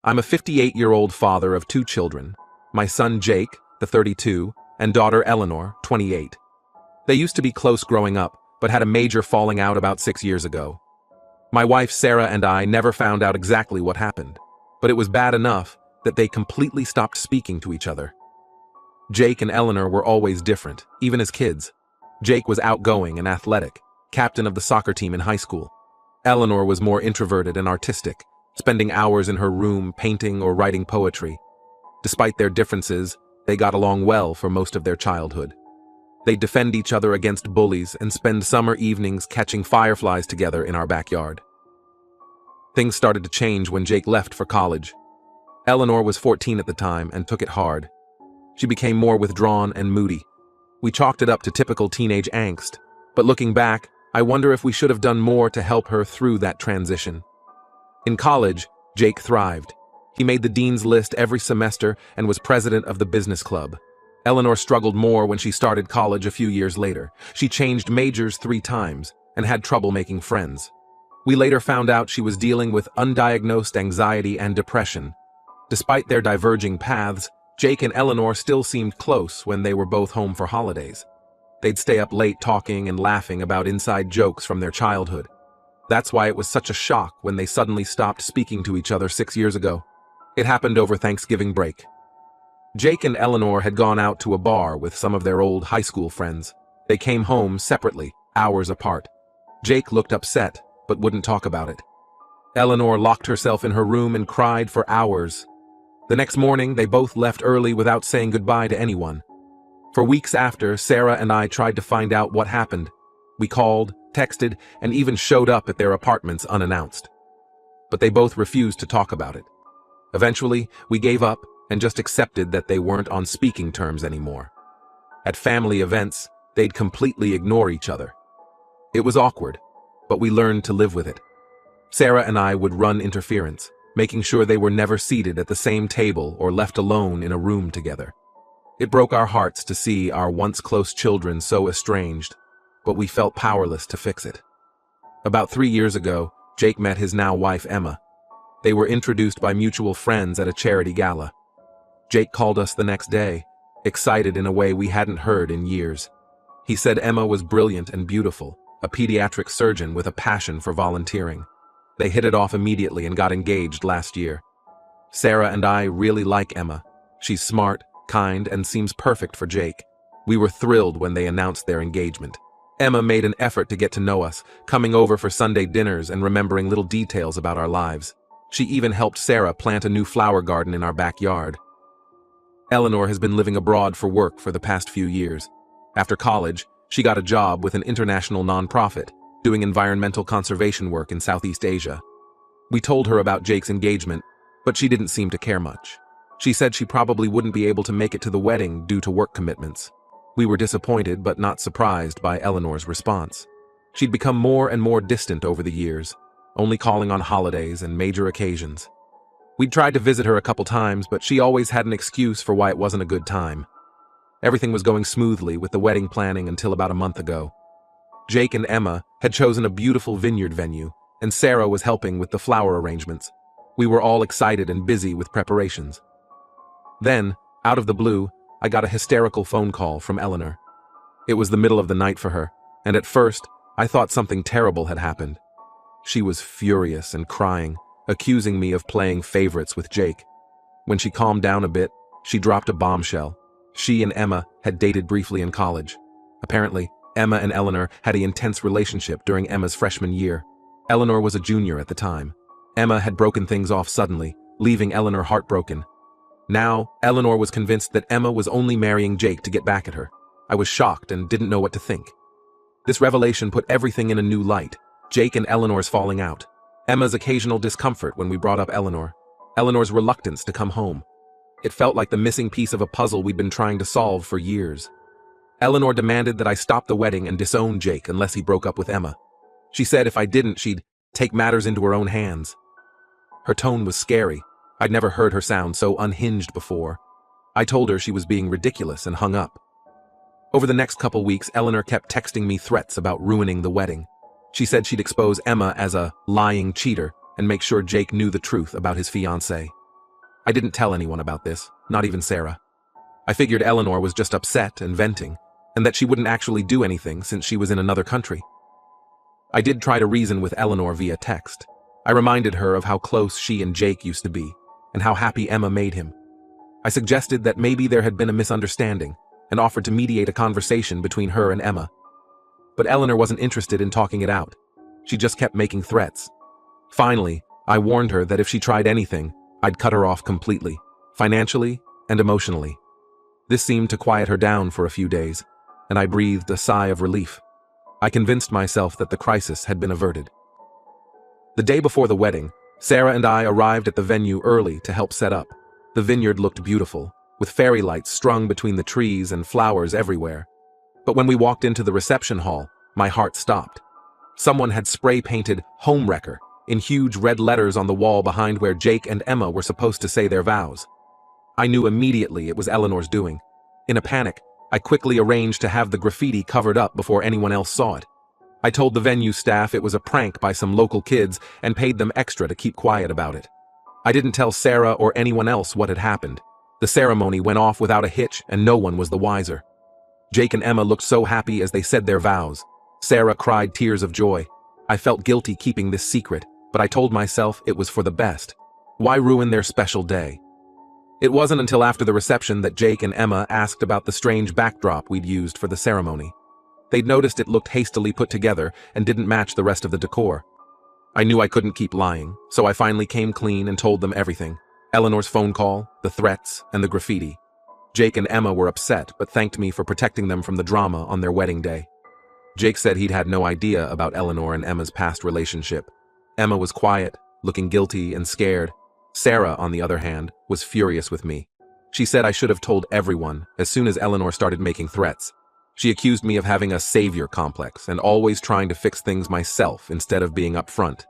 I'm a 58-year-old father of two children, my son Jake, the 32, and daughter Eleanor, 28. They used to be close growing up, but had a major falling out about 6 years ago. My wife Sarah and I never found out exactly what happened, but it was bad enough that they completely stopped speaking to each other. Jake and Eleanor were always different, even as kids. Jake was outgoing and athletic, captain of the soccer team in high school. Eleanor was more introverted and artistic, spending hours in her room painting or writing poetry. Despite their differences, they got along well for most of their childhood. They'd defend each other against bullies and spend summer evenings catching fireflies together in our backyard. Things started to change when Jake left for college. Eleanor was 14 at the time and took it hard. She became more withdrawn and moody. We chalked it up to typical teenage angst, but looking back, I wonder if we should have done more to help her through that transition. In college, Jake thrived. He made the dean's list every semester and was president of the business club. Eleanor struggled more when she started college a few years later. She changed majors 3 times and had trouble making friends. We later found out she was dealing with undiagnosed anxiety and depression. Despite their diverging paths, Jake and Eleanor still seemed close when they were both home for holidays. They'd stay up late talking and laughing about inside jokes from their childhood. That's why it was such a shock when they suddenly stopped speaking to each other 6 years ago. It happened over Thanksgiving break. Jake and Eleanor had gone out to a bar with some of their old high school friends. They came home separately, hours apart. Jake looked upset, but wouldn't talk about it. Eleanor locked herself in her room and cried for hours. The next morning, they both left early without saying goodbye to anyone. For weeks after, Sarah and I tried to find out what happened. We called, texted, and even showed up at their apartments unannounced. But they both refused to talk about it. Eventually, we gave up and just accepted that they weren't on speaking terms anymore. At family events, they'd completely ignore each other. It was awkward, but we learned to live with it. Sarah and I would run interference, making sure they were never seated at the same table or left alone in a room together. It broke our hearts to see our once close children so estranged, but we felt powerless to fix it. About 3 years ago, Jake met his now wife Emma. They were introduced by mutual friends at a charity gala. Jake called us the next day, excited in a way we hadn't heard in years. He said Emma was brilliant and beautiful, a pediatric surgeon with a passion for volunteering. They hit it off immediately and got engaged last year. Sarah and I really like Emma. She's smart, kind, and seems perfect for Jake. We were thrilled when they announced their engagement. Emma made an effort to get to know us, coming over for Sunday dinners and remembering little details about our lives. She even helped Sarah plant a new flower garden in our backyard. Eleanor has been living abroad for work for the past few years. After college, she got a job with an international nonprofit, doing environmental conservation work in Southeast Asia. We told her about Jake's engagement, but she didn't seem to care much. She said she probably wouldn't be able to make it to the wedding due to work commitments. We were disappointed but not surprised by Eleanor's response. She'd become more and more distant over the years, only calling on holidays and major occasions. We'd tried to visit her a couple times, but she always had an excuse for why it wasn't a good time. Everything was going smoothly with the wedding planning until about a month ago. Jake and Emma had chosen a beautiful vineyard venue, and Sarah was helping with the flower arrangements. We were all excited and busy with preparations. Then, out of the blue, I got a hysterical phone call from Eleanor. It was the middle of the night for her, and at first, I thought something terrible had happened. She was furious and crying, accusing me of playing favorites with Jake. When she calmed down a bit, she dropped a bombshell. She and Emma had dated briefly in college. Apparently, Emma and Eleanor had an intense relationship during Emma's freshman year. Eleanor was a junior at the time. Emma had broken things off suddenly, leaving Eleanor heartbroken. Now, Eleanor was convinced that Emma was only marrying Jake to get back at her. I was shocked and didn't know what to think. This revelation put everything in a new light. Jake and Eleanor's falling out. Emma's occasional discomfort when we brought up Eleanor. Eleanor's reluctance to come home. It felt like the missing piece of a puzzle we'd been trying to solve for years. Eleanor demanded that I stop the wedding and disown Jake unless he broke up with Emma. She said if I didn't, she'd take matters into her own hands. Her tone was scary. I'd never heard her sound so unhinged before. I told her she was being ridiculous and hung up. Over the next couple weeks, Eleanor kept texting me threats about ruining the wedding. She said she'd expose Emma as a lying cheater and make sure Jake knew the truth about his fiancée. I didn't tell anyone about this, not even Sarah. I figured Eleanor was just upset and venting, and that she wouldn't actually do anything since she was in another country. I did try to reason with Eleanor via text. I reminded her of how close she and Jake used to be, and how happy Emma made him. I suggested that maybe there had been a misunderstanding, and offered to mediate a conversation between her and Emma. But Eleanor wasn't interested in talking it out. She just kept making threats. Finally, I warned her that if she tried anything, I'd cut her off completely, financially and emotionally. This seemed to quiet her down for a few days, and I breathed a sigh of relief. I convinced myself that the crisis had been averted. The day before the wedding, Sarah and I arrived at the venue early to help set up. The vineyard looked beautiful, with fairy lights strung between the trees and flowers everywhere. But when we walked into the reception hall, my heart stopped. Someone had spray-painted "Homewrecker" in huge red letters on the wall behind where Jake and Emma were supposed to say their vows. I knew immediately it was Eleanor's doing. In a panic, I quickly arranged to have the graffiti covered up before anyone else saw it. I told the venue staff it was a prank by some local kids and paid them extra to keep quiet about it. I didn't tell Sarah or anyone else what had happened. The ceremony went off without a hitch and no one was the wiser. Jake and Emma looked so happy as they said their vows. Sarah cried tears of joy. I felt guilty keeping this secret, but I told myself it was for the best. Why ruin their special day? It wasn't until after the reception that Jake and Emma asked about the strange backdrop we'd used for the ceremony. They'd noticed it looked hastily put together and didn't match the rest of the decor. I knew I couldn't keep lying, so I finally came clean and told them everything. Eleanor's phone call, the threats, and the graffiti. Jake and Emma were upset, but thanked me for protecting them from the drama on their wedding day. Jake said he'd had no idea about Eleanor and Emma's past relationship. Emma was quiet, looking guilty and scared. Sarah, on the other hand, was furious with me. She said I should have told everyone as soon as Eleanor started making threats. She accused me of having a savior complex and always trying to fix things myself instead of being upfront.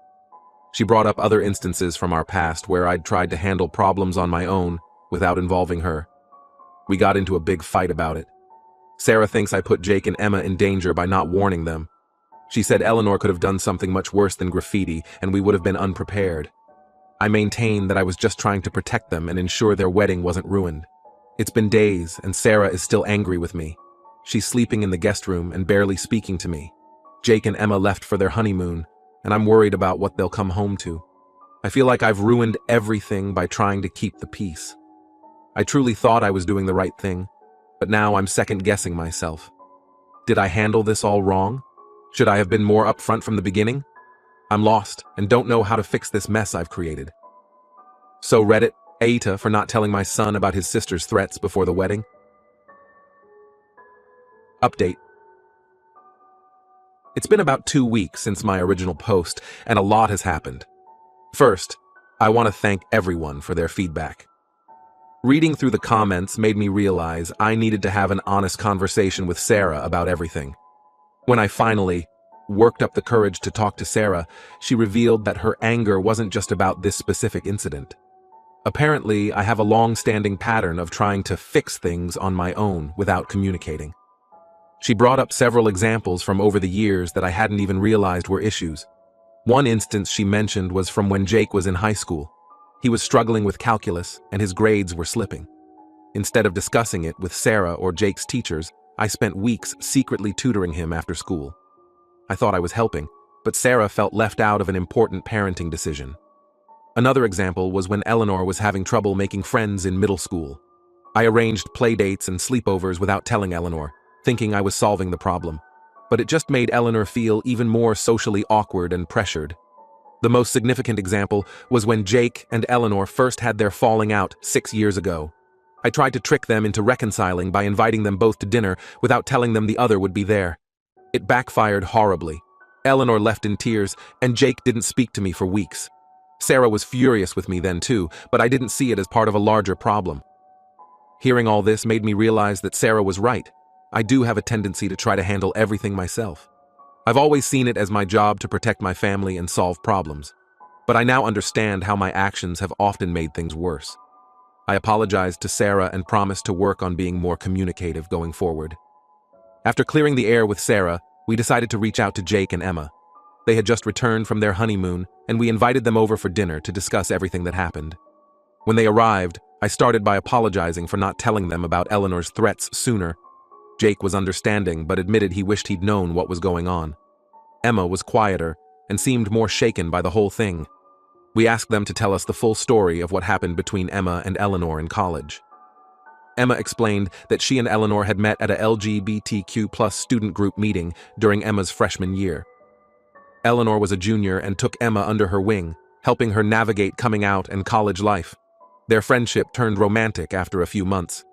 She brought up other instances from our past where I'd tried to handle problems on my own without involving her. We got into a big fight about it. Sarah thinks I put Jake and Emma in danger by not warning them. She said Eleanor could have done something much worse than graffiti and we would have been unprepared. I maintain that I was just trying to protect them and ensure their wedding wasn't ruined. It's been days and Sarah is still angry with me. She's sleeping in the guest room and barely speaking to me. Jake and Emma left for their honeymoon, and I'm worried about what they'll come home to. I feel like I've ruined everything by trying to keep the peace. I truly thought I was doing the right thing, but now I'm second-guessing myself. Did I handle this all wrong? Should I have been more upfront from the beginning? I'm lost and don't know how to fix this mess I've created. So Reddit, Aita for not telling my son about his sister's threats before the wedding. Update. It's been about 2 weeks since my original post, and a lot has happened. First, I want to thank everyone for their feedback. Reading through the comments made me realize I needed to have an honest conversation with Sarah about everything. When I finally worked up the courage to talk to Sarah, she revealed that her anger wasn't just about this specific incident. Apparently, I have a long-standing pattern of trying to fix things on my own without communicating. She brought up several examples from over the years that I hadn't even realized were issues. One instance she mentioned was from when Jake was in high school. He was struggling with calculus, and his grades were slipping. Instead of discussing it with Sarah or Jake's teachers, I spent weeks secretly tutoring him after school. I thought I was helping, but Sarah felt left out of an important parenting decision. Another example was when Eleanor was having trouble making friends in middle school. I arranged playdates and sleepovers without telling Eleanor, thinking I was solving the problem. But it just made Eleanor feel even more socially awkward and pressured. The most significant example was when Jake and Eleanor first had their falling out 6 years ago. I tried to trick them into reconciling by inviting them both to dinner without telling them the other would be there. It backfired horribly. Eleanor left in tears, and Jake didn't speak to me for weeks. Sarah was furious with me then too, but I didn't see it as part of a larger problem. Hearing all this made me realize that Sarah was right. I do have a tendency to try to handle everything myself. I've always seen it as my job to protect my family and solve problems. But I now understand how my actions have often made things worse. I apologized to Sarah and promised to work on being more communicative going forward. After clearing the air with Sarah, we decided to reach out to Jake and Emma. They had just returned from their honeymoon, and we invited them over for dinner to discuss everything that happened. When they arrived, I started by apologizing for not telling them about Eleanor's threats sooner. Jake was understanding but admitted he wished he'd known what was going on. Emma was quieter and seemed more shaken by the whole thing. We asked them to tell us the full story of what happened between Emma and Eleanor in college. Emma explained that she and Eleanor had met at a LGBTQ+ student group meeting during Emma's freshman year. Eleanor was a junior and took Emma under her wing, helping her navigate coming out and college life. Their friendship turned romantic after a few months.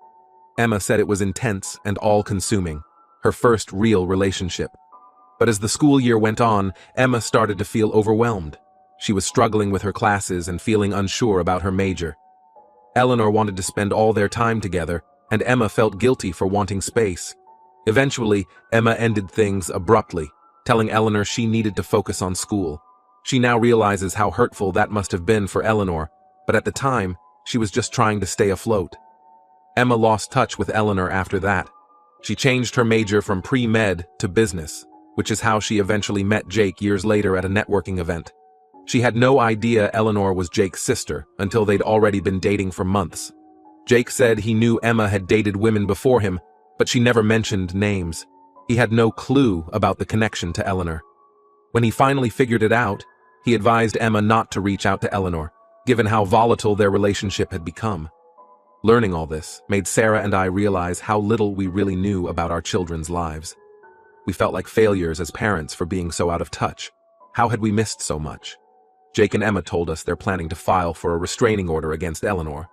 Emma said it was intense and all-consuming, her first real relationship. But as the school year went on, Emma started to feel overwhelmed. She was struggling with her classes and feeling unsure about her major. Eleanor wanted to spend all their time together, and Emma felt guilty for wanting space. Eventually, Emma ended things abruptly, telling Eleanor she needed to focus on school. She now realizes how hurtful that must have been for Eleanor, but at the time, she was just trying to stay afloat. Emma lost touch with Eleanor after that. She changed her major from pre-med to business, which is how she eventually met Jake years later at a networking event. She had no idea Eleanor was Jake's sister until they'd already been dating for months. Jake said he knew Emma had dated women before him, but she never mentioned names. He had no clue about the connection to Eleanor. When he finally figured it out, he advised Emma not to reach out to Eleanor, given how volatile their relationship had become. Learning all this made Sarah and I realize how little we really knew about our children's lives. We felt like failures as parents for being so out of touch. How had we missed so much? Jake and Emma told us they're planning to file for a restraining order against Eleanor.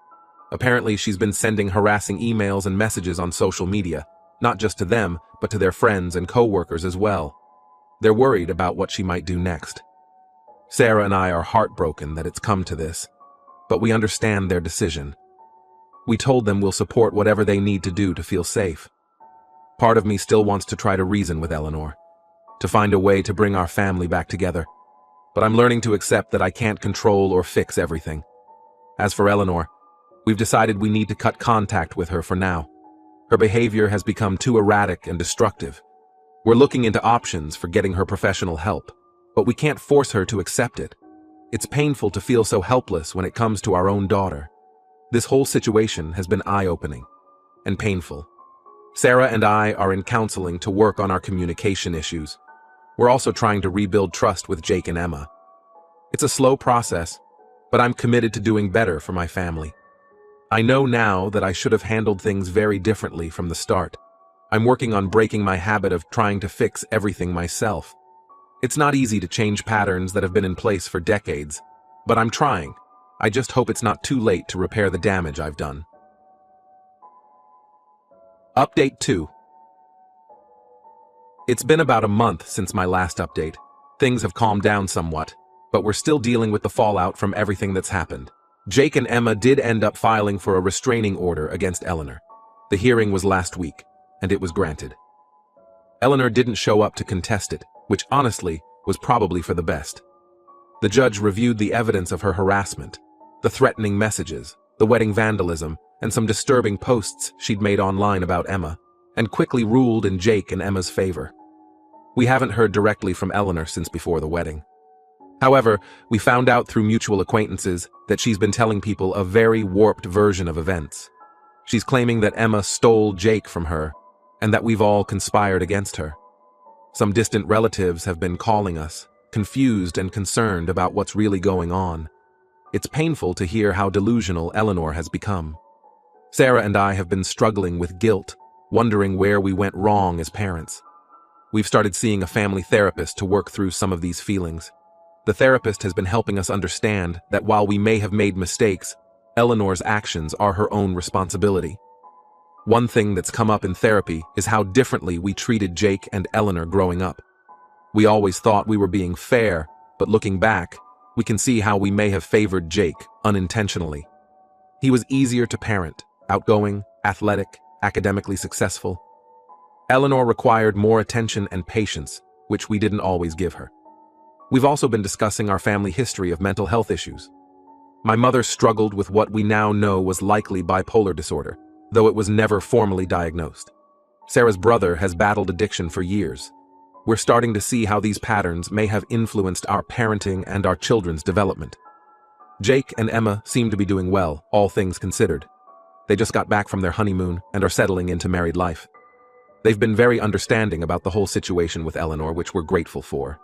Apparently, she's been sending harassing emails and messages on social media, not just to them, but to their friends and co-workers as well. They're worried about what she might do next. Sarah and I are heartbroken that it's come to this, but we understand their decision. We told them we'll support whatever they need to do to feel safe. Part of me still wants to try to reason with Eleanor, to find a way to bring our family back together. But I'm learning to accept that I can't control or fix everything. As for Eleanor, we've decided we need to cut contact with her for now. Her behavior has become too erratic and destructive. We're looking into options for getting her professional help, but we can't force her to accept it. It's painful to feel so helpless when it comes to our own daughter. This whole situation has been eye-opening and painful. Sarah and I are in counseling to work on our communication issues. We're also trying to rebuild trust with Jake and Emma. It's a slow process, but I'm committed to doing better for my family. I know now that I should have handled things very differently from the start. I'm working on breaking my habit of trying to fix everything myself. It's not easy to change patterns that have been in place for decades, but I'm trying. I just hope it's not too late to repair the damage I've done. Update 2. It's been about a month since my last update. Things have calmed down somewhat, but we're still dealing with the fallout from everything that's happened. Jake and Emma did end up filing for a restraining order against Eleanor. The hearing was last week, and it was granted. Eleanor didn't show up to contest it, which honestly was probably for the best. The judge reviewed the evidence of her harassment, the threatening messages, the wedding vandalism, and some disturbing posts she'd made online about Emma, and quickly ruled in Jake and Emma's favor. We haven't heard directly from Eleanor since before the wedding. However, we found out through mutual acquaintances that she's been telling people a very warped version of events. She's claiming that Emma stole Jake from her, and that we've all conspired against her. Some distant relatives have been calling us, confused and concerned about what's really going on. It's painful to hear how delusional Eleanor has become. Sarah and I have been struggling with guilt, wondering where we went wrong as parents. We've started seeing a family therapist to work through some of these feelings. The therapist has been helping us understand that while we may have made mistakes, Eleanor's actions are her own responsibility. One thing that's come up in therapy is how differently we treated Jake and Eleanor growing up. We always thought we were being fair, but looking back, we can see how we may have favored Jake unintentionally. He was easier to parent, outgoing, athletic, academically successful. Eleanor required more attention and patience, which we didn't always give her. We've also been discussing our family history of mental health issues. My mother struggled with what we now know was likely bipolar disorder, though it was never formally diagnosed. Sarah's brother has battled addiction for years. We're starting to see how these patterns may have influenced our parenting and our children's development. Jake and Emma seem to be doing well, all things considered. They just got back from their honeymoon and are settling into married life. They've been very understanding about the whole situation with Eleanor, which we're grateful for.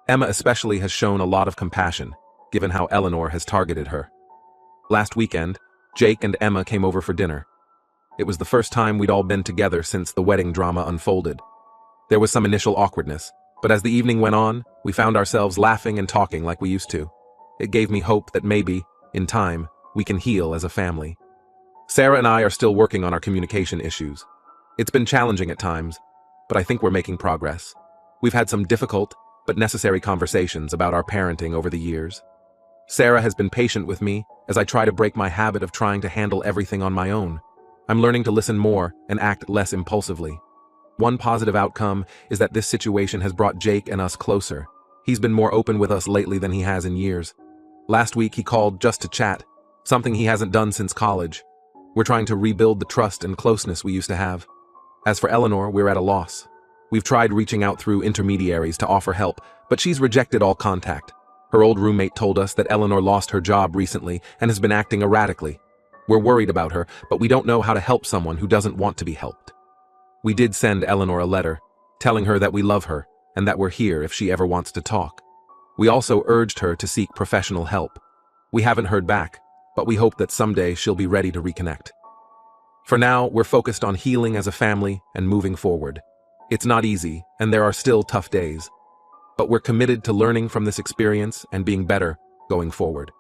Emma especially has shown a lot of compassion, given how Eleanor has targeted her. Last weekend, Jake and Emma came over for dinner. It was the first time we'd all been together since the wedding drama unfolded. There was some initial awkwardness, but as the evening went on, we found ourselves laughing and talking like we used to. It gave me hope that maybe, in time, we can heal as a family. Sarah and I are still working on our communication issues. It's been challenging at times, but I think we're making progress. We've had some difficult, but necessary conversations about our parenting over the years. Sarah has been patient with me as I try to break my habit of trying to handle everything on my own. I'm learning to listen more and act less impulsively. One positive outcome is that this situation has brought Jake and us closer. He's been more open with us lately than he has in years. Last week he called just to chat, something he hasn't done since college. We're trying to rebuild the trust and closeness we used to have. As for Eleanor, we're at a loss. We've tried reaching out through intermediaries to offer help, but she's rejected all contact. Her old roommate told us that Eleanor lost her job recently and has been acting erratically. We're worried about her, but we don't know how to help someone who doesn't want to be helped. We did send Eleanor a letter, telling her that we love her and that we're here if she ever wants to talk. We also urged her to seek professional help. We haven't heard back, but we hope that someday she'll be ready to reconnect. For now, we're focused on healing as a family and moving forward. It's not easy, and there are still tough days. But we're committed to learning from this experience and being better going forward.